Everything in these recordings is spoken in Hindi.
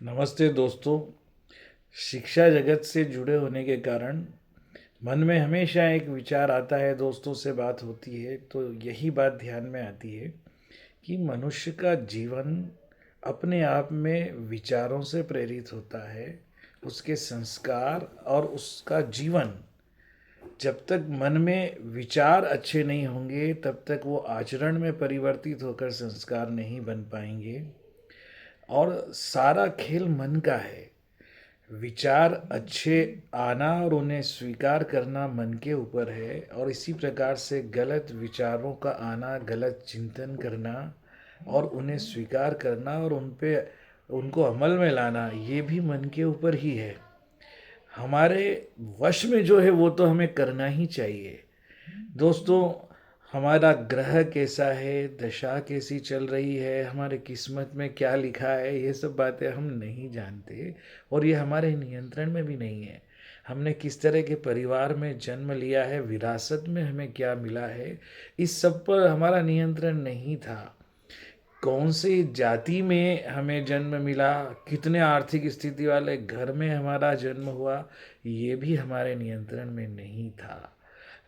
नमस्ते दोस्तों। शिक्षा जगत से जुड़े होने के कारण मन में हमेशा एक विचार आता है। दोस्तों से बात होती है तो यही बात ध्यान में आती है कि मनुष्य का जीवन अपने आप में विचारों से प्रेरित होता है। उसके संस्कार और उसका जीवन, जब तक मन में विचार अच्छे नहीं होंगे तब तक वो आचरण में परिवर्तित होकर संस्कार नहीं बन पाएंगे। और सारा खेल मन का है। विचार अच्छे आना और उन्हें स्वीकार करना मन के ऊपर है, और इसी प्रकार से गलत विचारों का आना, गलत चिंतन करना और उन्हें स्वीकार करना और उन पे उनको अमल में लाना, ये भी मन के ऊपर ही है। हमारे वश में जो है वो तो हमें करना ही चाहिए। दोस्तों, हमारा ग्रह कैसा है, दशा कैसी चल रही है, हमारे किस्मत में क्या लिखा है, ये सब बातें हम नहीं जानते और ये हमारे नियंत्रण में भी नहीं है। हमने किस तरह के परिवार में जन्म लिया है, विरासत में हमें क्या मिला है, इस सब पर हमारा नियंत्रण नहीं था। कौन सी जाति में हमें जन्म मिला, कितने आर्थिक स्थिति वाले घर में हमारा जन्म हुआ, ये भी हमारे नियंत्रण में नहीं था।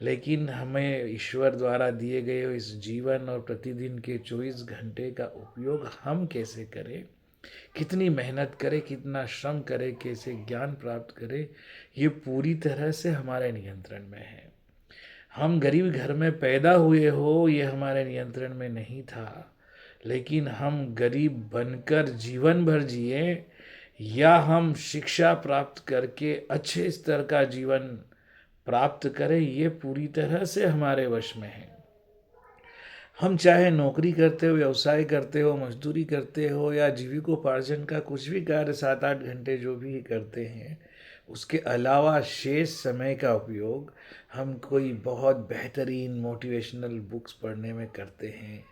लेकिन हमें ईश्वर द्वारा दिए गए इस जीवन और प्रतिदिन के 24 घंटे का उपयोग हम कैसे करें, कितनी मेहनत करें, कितना श्रम करें, कैसे ज्ञान प्राप्त करें, ये पूरी तरह से हमारे नियंत्रण में है। हम गरीब घर में पैदा हुए हो, ये हमारे नियंत्रण में नहीं था। लेकिन हम गरीब बनकर जीवन भर जिए या हम शिक्षा प्राप्त करके अच्छे स्तर का जीवन प्राप्त करें, ये पूरी तरह से हमारे वश में है। हम चाहे नौकरी करते हो, व्यवसाय करते हो, मजदूरी करते हो या जीविकोपार्जन का कुछ भी कार्य 7-8 घंटे जो भी करते हैं, उसके अलावा शेष समय का उपयोग हम कोई बहुत बेहतरीन मोटिवेशनल बुक्स पढ़ने में करते हैं,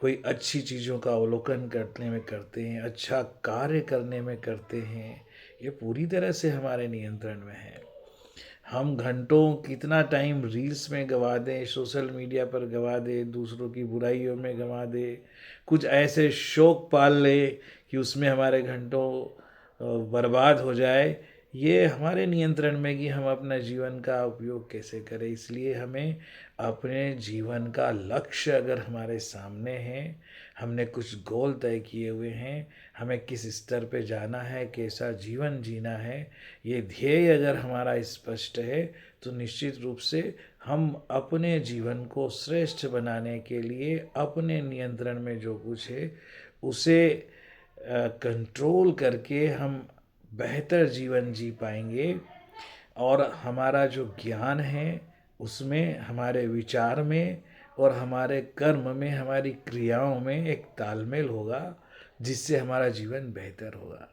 कोई अच्छी चीज़ों का अवलोकन करने में करते हैं, अच्छा कार्य करने में करते हैं। ये पूरी तरह से हमारे नियंत्रण में है। हम घंटों कितना टाइम रील्स में गंवा दें, सोशल मीडिया पर गंवा दें, दूसरों की बुराइयों में गंवा दें, कुछ ऐसे शौक पाल ले कि उसमें हमारे घंटों बर्बाद हो जाए, ये हमारे नियंत्रण में कि हम अपना जीवन का उपयोग कैसे करें। इसलिए हमें अपने जीवन का लक्ष्य अगर हमारे सामने है, हमने कुछ गोल तय किए हुए हैं, हमें किस स्तर पे जाना है, कैसा जीवन जीना है, ये ध्येय अगर हमारा स्पष्ट है तो निश्चित रूप से हम अपने जीवन को श्रेष्ठ बनाने के लिए अपने नियंत्रण में जो कुछ है उसे कंट्रोल करके हम बेहतर जीवन जी पाएंगे। और हमारा जो ज्ञान है उसमें, हमारे विचार में और हमारे कर्म में, हमारी क्रियाओं में एक तालमेल होगा, जिससे हमारा जीवन बेहतर होगा।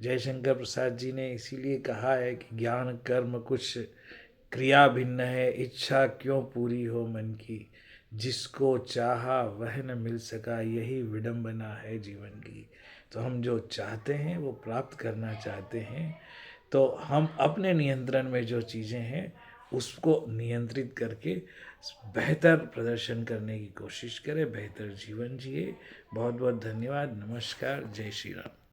जयशंकर प्रसाद जी ने इसीलिए कहा है कि ज्ञान कर्म कुछ क्रिया भिन्न है, इच्छा क्यों पूरी हो मन की, जिसको चाहा वह न मिल सका, यही विडंबना है जीवन की। तो हम जो चाहते हैं वो प्राप्त करना चाहते हैं, तो हम अपने नियंत्रण में जो चीज़ें हैं उसको नियंत्रित करके बेहतर प्रदर्शन करने की कोशिश करें, बेहतर जीवन जिए। बहुत बहुत धन्यवाद। नमस्कार। जय श्री राम।